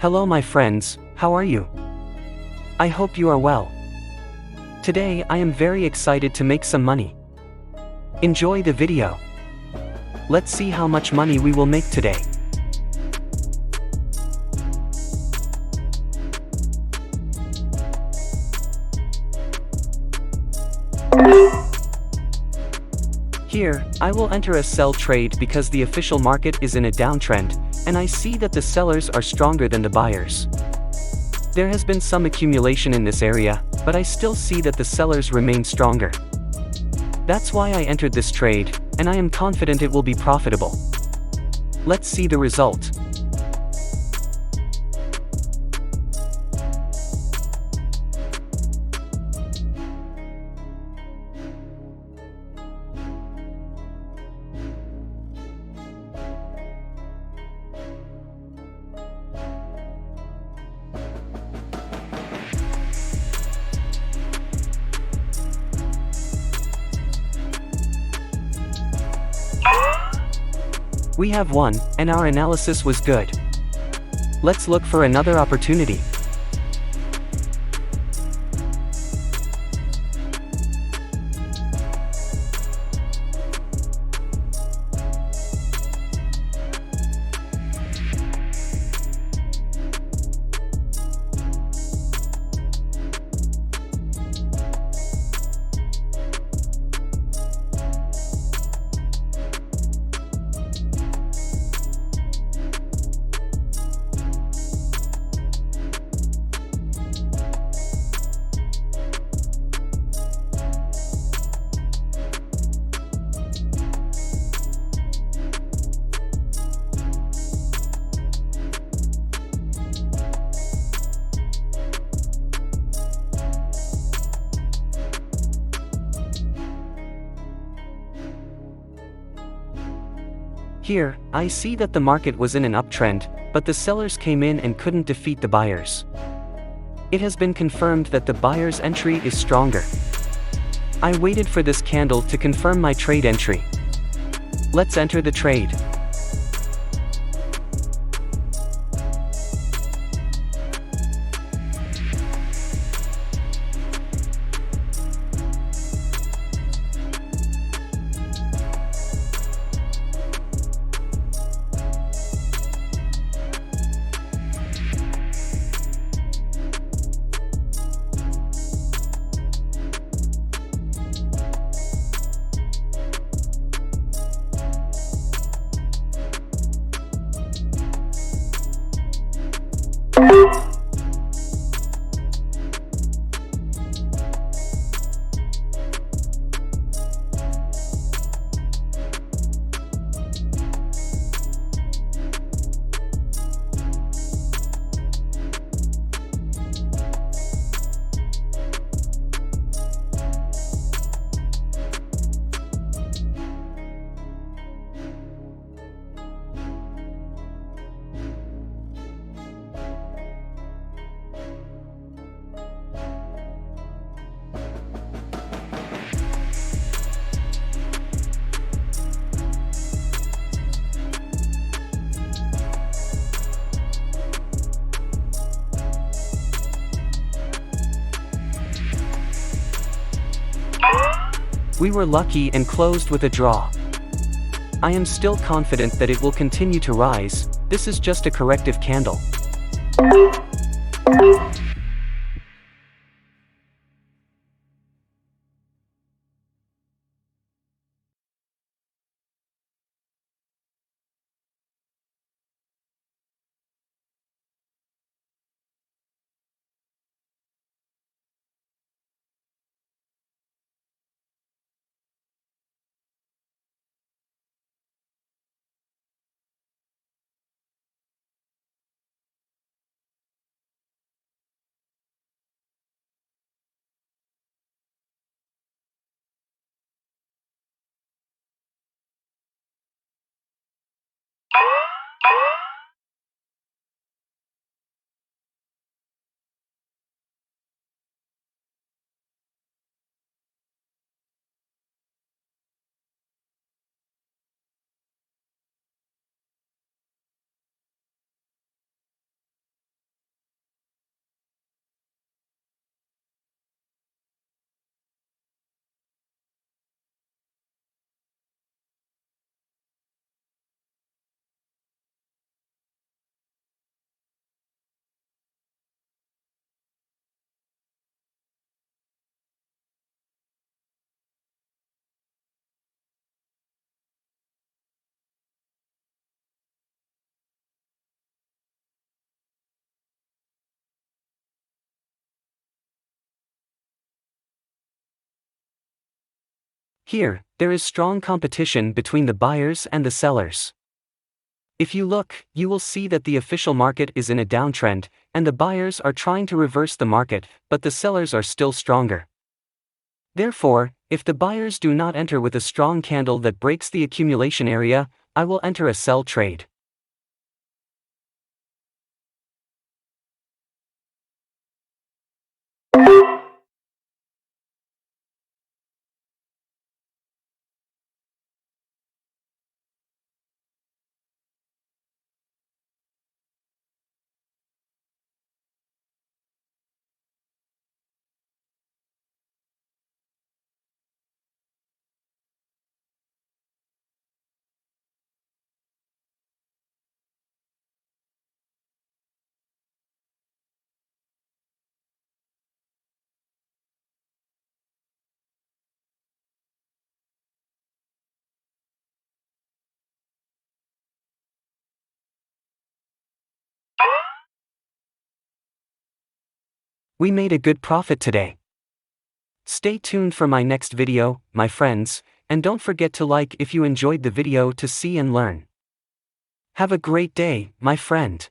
Hello my friends, how are you? I hope you are well. Today I am very excited to make some money. Enjoy the video. Let's see how much money we will make today. Here, I will enter a sell trade because the official market is in a downtrend, and I see that the sellers are stronger than the buyers. There has been some accumulation in this area, but I still see that the sellers remain stronger. That's why I entered this trade, and I am confident it will be profitable. Let's see the result. We have won, and our analysis was good. Let's look for another opportunity. Here, I see that the market was in an uptrend, but the sellers came in and couldn't defeat the buyers. It has been confirmed that the buyer's entry is stronger. I waited for this candle to confirm my trade entry. Let's enter the trade. We were lucky and closed with a draw. I am still confident that it will continue to rise. This is just a corrective candle. Here, there is strong competition between the buyers and the sellers. If you look, you will see that the official market is in a downtrend, and the buyers are trying to reverse the market, but the sellers are still stronger. Therefore, if the buyers do not enter with a strong candle that breaks the accumulation area, I will enter a sell trade. We made a good profit today. Stay tuned for my next video, my friends, and don't forget to like if you enjoyed the video to see and learn. Have a great day, my friend.